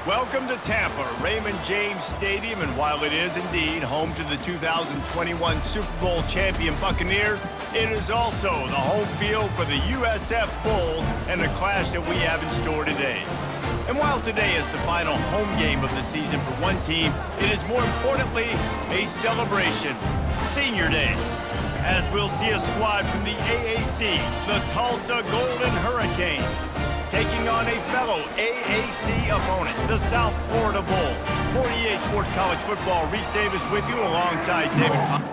Welcome to Tampa, Raymond James Stadium, and while it is indeed home to the 2021 Super Bowl champion Buccaneers, it is also the home field for the USF Bulls and the clash that we have in store today. And while today is the final home game of the season for one team, it is more importantly a celebration, Senior Day, as we'll see a squad from the AAC, the Tulsa Golden Hurricane, taking on a fellow AAC opponent, the South Florida Bulls. 48 Sports College Football, Reese Davis with you alongside David Pop.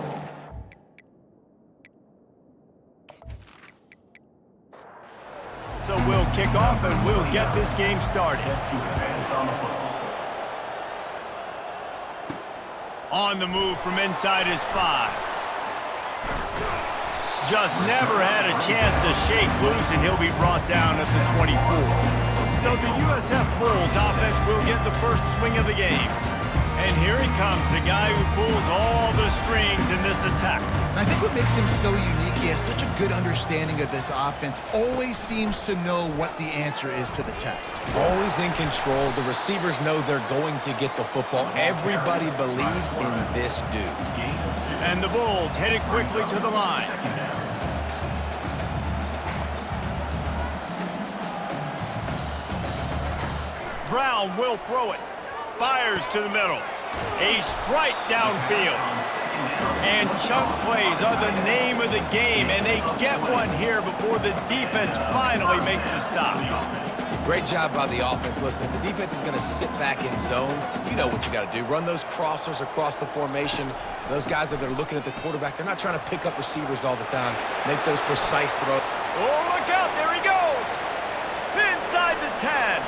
So we'll kick off and we'll get this game started. On the move from inside his 5. Just never had a chance to shake loose, and he'll be brought down at the 24. So the USF Bulls offense will get the first swing of the game. And here he comes, the guy who pulls all the strings in this attack. I think what makes him so unique, he has such a good understanding of this offense, always seems to know what the answer is to the test. Always in control. The receivers know they're going to get the football. Everybody believes in this dude. And the Bulls headed quickly to the line. Brown will throw it. Fires to the middle. A strike downfield. And chunk plays are the name of the game, and they get one here before the defense finally makes a stop. Great job by the offense. Listen, if the defense is going to sit back in zone, you know what you got to do. Run those crossers across the formation. Those guys that are looking at the quarterback, they're not trying to pick up receivers all the time. Make those precise throws. Oh, look out. There he goes. Inside the 10.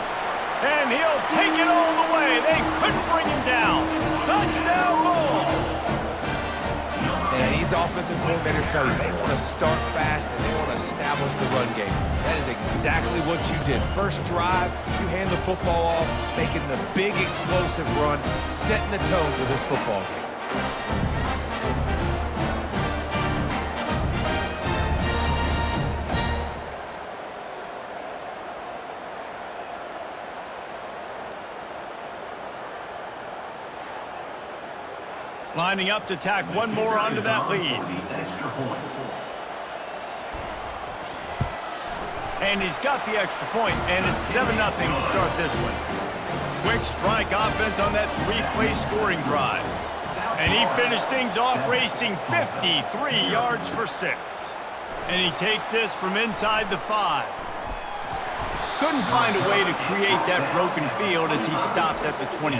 And he'll take it all the way. They couldn't bring him down. Touchdown, Bulls. And these offensive coordinators tell you they want to start fast and they want to establish the run game. That is exactly what you did. First drive, you hand the football off, making the big explosive run, setting the tone for this football game. Lining up to tack one more onto that lead. And he's got the extra point, and it's 7-0 to start this one. Quick strike offense on that 3-play scoring drive. And he finished things off racing 53 yards for 6. And he takes this from inside the 5. Couldn't find a way to create that broken field as he stopped at the 25.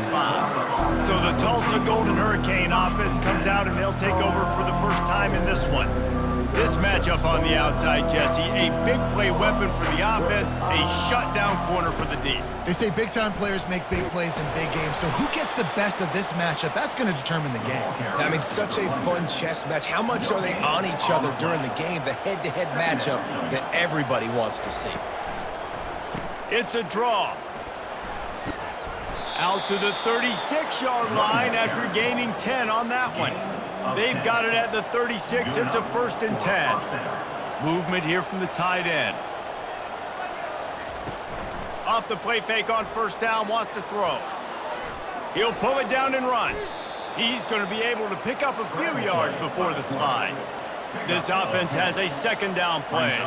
So the Tulsa Golden Hurricane offense comes out and they'll take over for the first time in this one. This matchup on the outside, Jesse, a big play weapon for the offense, a shutdown corner for the D. They say big-time players make big plays in big games, so who gets the best of this matchup? That's going to determine the game. I mean, such a fun chess match. How much are they on each other during the game? The head-to-head matchup that everybody wants to see. It's a draw. Out to the 36-yard line after gaining 10 on that one. They've got it at the 36. It's a 1st and 10. Movement here from the tight end. Off the play fake on first down, wants to throw. He'll pull it down and run. He's going to be able to pick up a few yards before the slide. This offense has a 2nd down play.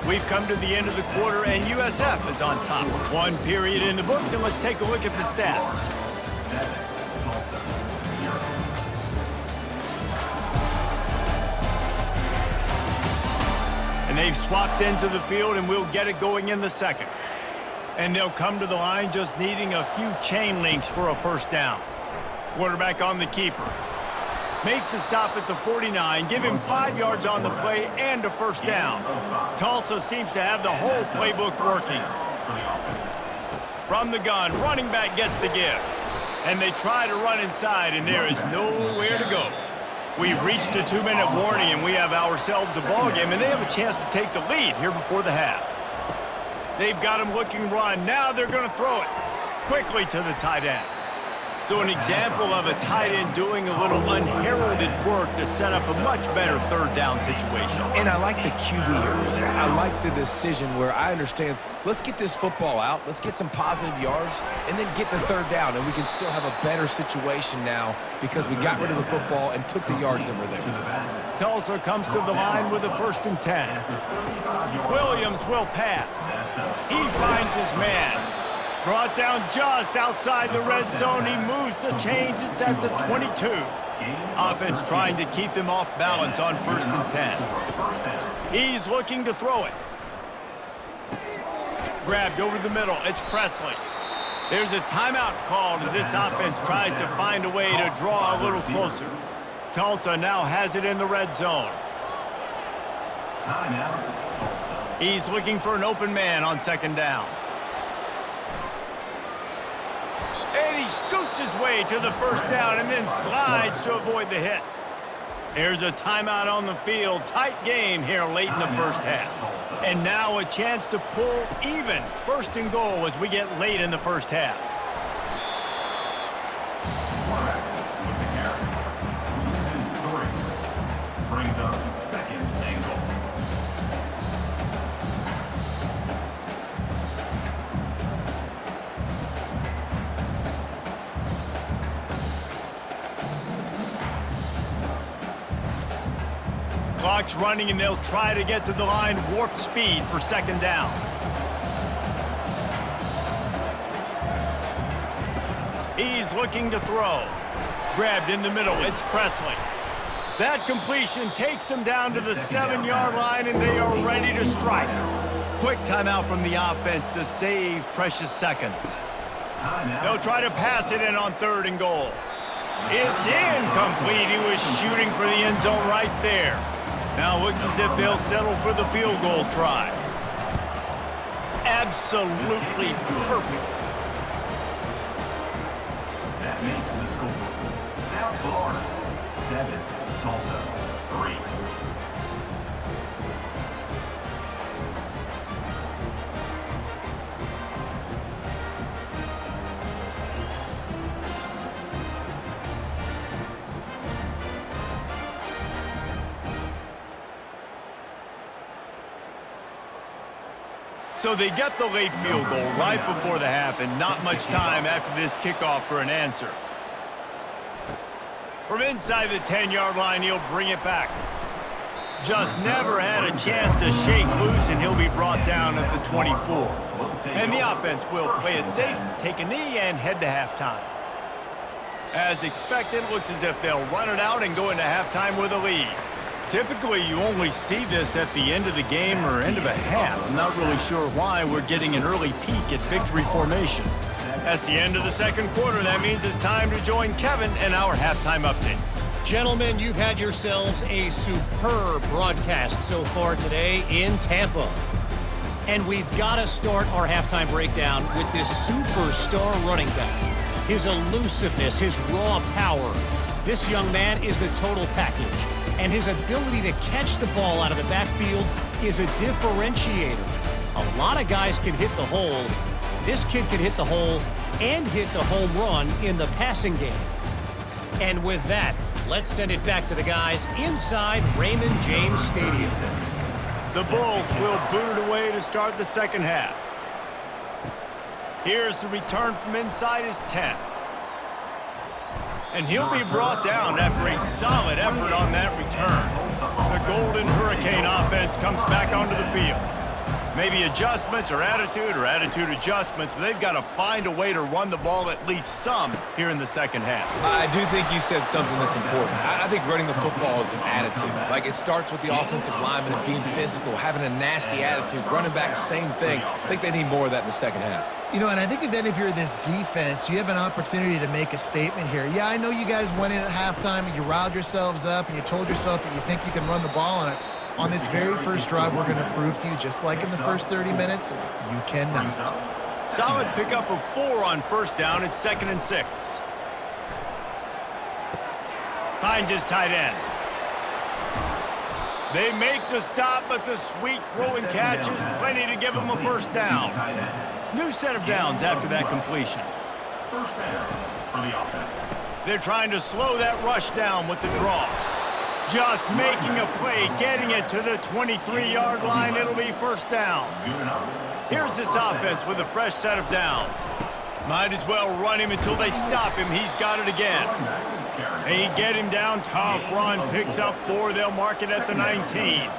We've come to the end of the quarter, and USF is on top. One period in the books, and let's take a look at the stats. And they've swapped into the field, and we'll get it going in the 2nd. And they'll come to the line just needing a few chain links for a 1st down. Quarterback on the keeper. Makes the stop at the 49, give him 5 yards on the play and a 1st down. Tulsa seems to have the whole playbook working. From the gun, running back gets the give. And they try to run inside, and there is nowhere to go. We've reached the 2-minute warning, and we have ourselves a ball game, and they have a chance to take the lead here before the half. They've got him looking run. Now they're going to throw it quickly to the tight end. So an example of a tight end doing a little unheralded work to set up a much better third down situation. And I like the QB here, Reese. I like the decision where I understand, let's get this football out, let's get some positive yards, and then get to third down, and we can still have a better situation now because we got rid of the football and took the yards that were there. Tulsa comes to the line with a 1st and 10. Williams will pass. He finds his man. Brought down just outside the red zone. He moves the chains. It's at the 22. Offense trying to keep them off balance on 1st and 10. He's looking to throw it. Grabbed over the middle. It's Presley. There's a timeout called as this offense tries to find a way to draw a little closer. Tulsa now has it in the red zone. He's looking for an open man on 2nd down. And he scoots his way to the 1st down and then slides to avoid the hit. There's a timeout on the field. Tight game here late in the 1st half. And now a chance to pull even 1st and goal as we get late in the 1st half. Brings up 2nd and goal. Clock's running, and they'll try to get to the line warp speed for 2nd down. He's looking to throw. Grabbed in the middle. It's Presley. That completion takes them down to the 7-yard line, and they are ready to strike. Quick timeout from the offense to save precious seconds. They'll try to pass it in on 3rd and goal. It's incomplete. He was shooting for the end zone right there. Now looks as if they'll settle for the field goal try. Absolutely perfect. That makes the score South Florida 7, Tulsa 3. So they get the late field goal right before the half, and not much time after this kickoff for an answer. From inside the 10-yard line, he'll bring it back. Just never had a chance to shake loose, and he'll be brought down at the 24. And the offense will play it safe, take a knee, and head to halftime. As expected, looks as if they'll run it out and go into halftime with a lead. Typically, you only see this at the end of the game or end of a half. I'm not really sure why we're getting an early peek at victory formation. That's the end of the 2nd quarter. That means it's time to join Kevin and our halftime update. Gentlemen, you've had yourselves a superb broadcast so far today in Tampa. And we've got to start our halftime breakdown with this superstar running back. His elusiveness, his raw power. This young man is the total package. And his ability to catch the ball out of the backfield is a differentiator. A lot of guys can hit the hole. This kid can hit the hole and hit the home run in the passing game. And with that, let's send it back to the guys inside Raymond James Stadium. The Bulls will boot it away to start the 2nd half. Here's the return from inside his 10. And he'll be brought down after a solid effort on that return. The Golden Hurricane offense comes back onto the field. Maybe adjustments or attitude adjustments, but they've got to find a way to run the ball at least some here in the 2nd half. I do think you said something that's important. I think running the football is an attitude. Like, it starts with the offensive lineman and being physical, having a nasty attitude. Running back, same thing. I think they need more of that in the 2nd half. You know, and I think if you're this defense, you have an opportunity to make a statement here. Yeah, I know you guys went in at halftime and you riled yourselves up and you told yourself that you think you can run the ball on us. On this very first drive, we're going to prove to you, just like in the first 30 minutes, you cannot. Solid pickup of 4 on 1st down. It's 2nd and 6. Finds his tight end. They make the stop, but the sweet rolling catch is plenty to give them a 1st down. New set of downs after that completion. 1st down. for the offense. They're trying to slow that rush down with the draw. Just making a play, getting it to the 23-yard line. It'll be first down. Here's this offense with a fresh set of downs. Might as well run him until they stop him. He's got it again. They get him down. Tough run. Picks up 4. They'll mark it at the 19.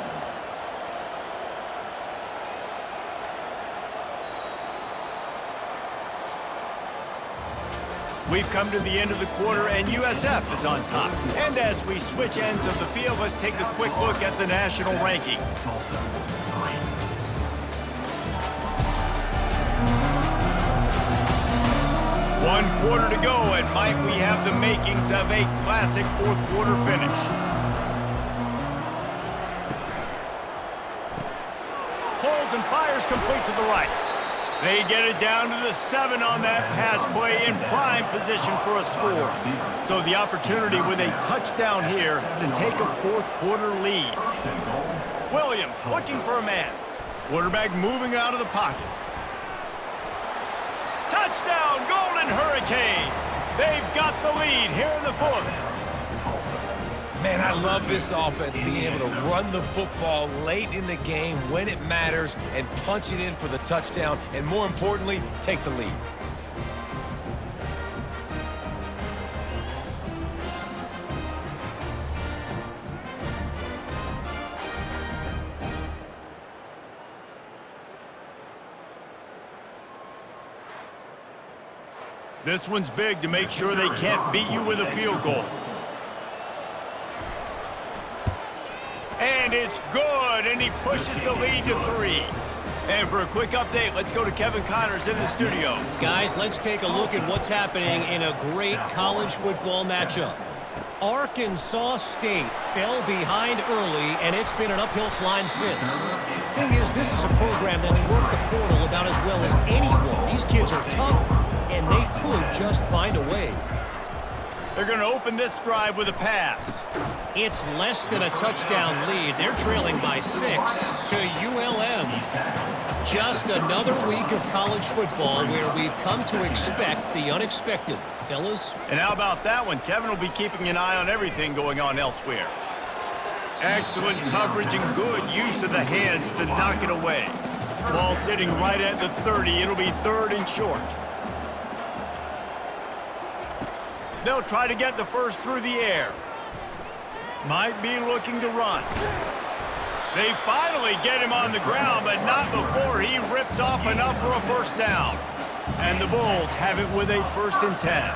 We've come to the end of the quarter, and USF is on top. And as we switch ends of the field, let's take a quick look at the national rankings. One quarter to go, and might we have the makings of a classic fourth quarter finish. Holds and fires complete to the right. They get it down to the 7 on that pass play, in prime position for a score. So the opportunity with a touchdown here to take a fourth quarter lead. Williams looking for a man. Quarterback moving out of the pocket. Touchdown, Golden Hurricane. They've got the lead here in the fourth. Man, I love this offense being able to run the football late in the game when it matters and punch it in for the touchdown, and more importantly, take the lead. This one's big to make sure they can't beat you with a field goal. And it's good, and he pushes the lead to 3. And for a quick update, let's go to Kevin Connors in the studio. Guys, let's take a look at what's happening in a great college football matchup. Arkansas State fell behind early, and it's been an uphill climb since. Thing is, this is a program that's worked the portal about as well as anyone. These kids are tough, and they could just find a way. They're going to open this drive with a pass. It's less than a touchdown lead. They're trailing by 6 to ULM. Just another week of college football where we've come to expect the unexpected. Fellas? And how about that one? Kevin will be keeping an eye on everything going on elsewhere. Excellent coverage and good use of the hands to knock it away. Ball sitting right at the 30. It'll be 3rd and short. They'll try to get the first through the air. Might be looking to run. They finally get him on the ground, but not before he rips off enough for a first down. And the Bulls have it with a 1st and 10.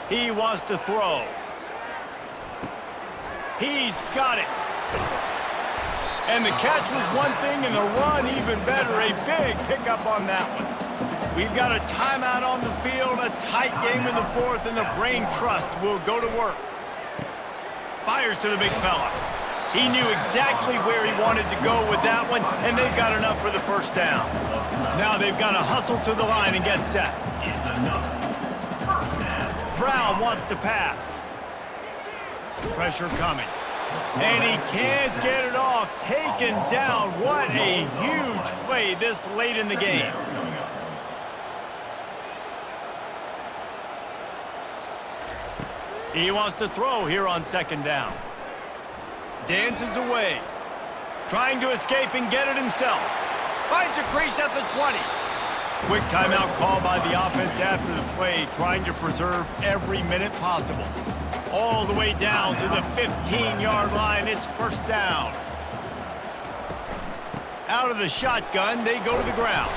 He wants to throw. He's got it. And the catch was one thing, and the run even better. A big pickup on that one. We've got a timeout on the field, a tight game in the 4th, and the Brain Trust will go to work. Fires to the big fella. He knew exactly where he wanted to go with that one, and they've got enough for the first down. Now they've got to hustle to the line and get set. Brown wants to pass. Pressure coming. And he can't get it off. Taken down. What a huge play this late in the game. He wants to throw here on 2nd down. Dances away. Trying to escape and get it himself. Finds a crease at the 20. Quick timeout call by the offense after the play, trying to preserve every minute possible. All the way down to the 15-yard line. It's first down. Out of the shotgun, they go to the ground.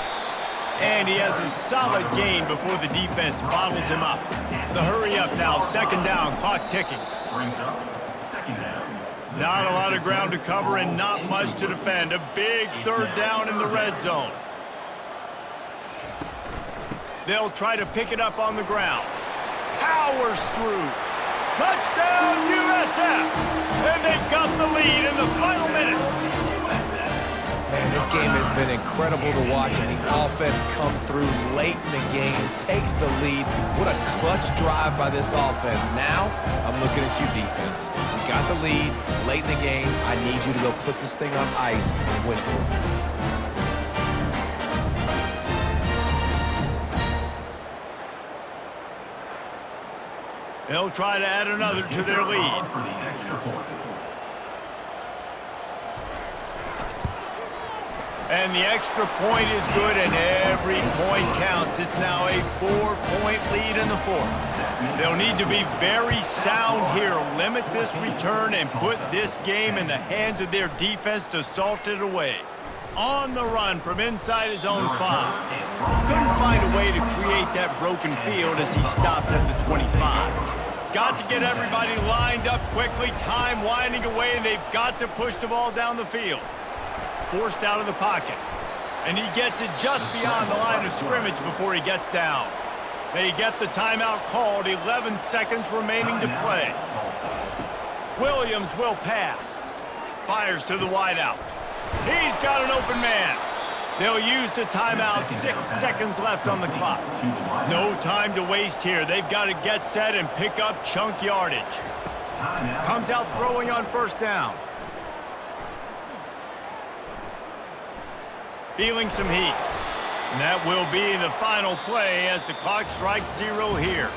And he has a solid gain before the defense bottles him up. The hurry up now, 2nd down, clock ticking. Brings up 2nd down. Not a lot of ground to cover and not much to defend. A big 3rd down in the red zone. They'll try to pick it up on the ground. Powers through. Touchdown USF! And they've got the lead in the final minute. Man, this game has been incredible to watch, and the offense comes through late in the game, takes the lead. What a clutch drive by this offense. Now, I'm looking at you, defense. We got the lead late in the game. I need you to go put this thing on ice and win it for me. They'll try to add another to their lead. For the extra point. And the extra point is good, and every point counts. It's now a 4-point lead in the fourth. They'll need to be very sound here, limit this return, and put this game in the hands of their defense to salt it away. On the run from inside his own 5. Couldn't find a way to create that broken field as he stopped at the 25. Got to get everybody lined up quickly, time winding away, and they've got to push the ball down the field. Forced out of the pocket. And he gets it just beyond the line of scrimmage before he gets down. They get the timeout called, 11 seconds remaining to play. Williams will pass. Fires to the wideout. He's got an open man. They'll use the timeout, 6 seconds left on the clock. No time to waste here. They've got to get set and pick up chunk yardage. Comes out throwing on first down. Feeling some heat. And that will be the final play as the clock strikes 0 here.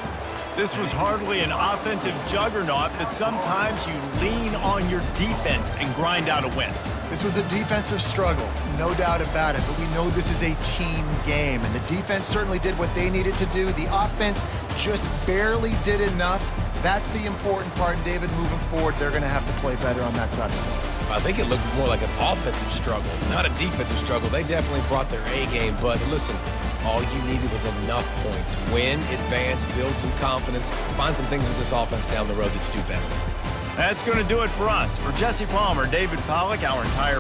This was hardly an offensive juggernaut, but sometimes you lean on your defense and grind out a win. This was a defensive struggle, no doubt about it, but we know this is a team game, and the defense certainly did what they needed to do. The offense just barely did enough. That's the important part, and David, moving forward, they're going to have to play better on that side of the ball. I think it looked more like an offensive struggle, not a defensive struggle. They definitely brought their A game, but listen, all you needed was enough points. Win, advance, build some confidence, find some things with this offense down the road that you do better. That's going to do it for us. For Jesse Palmer, David Pollack, our entire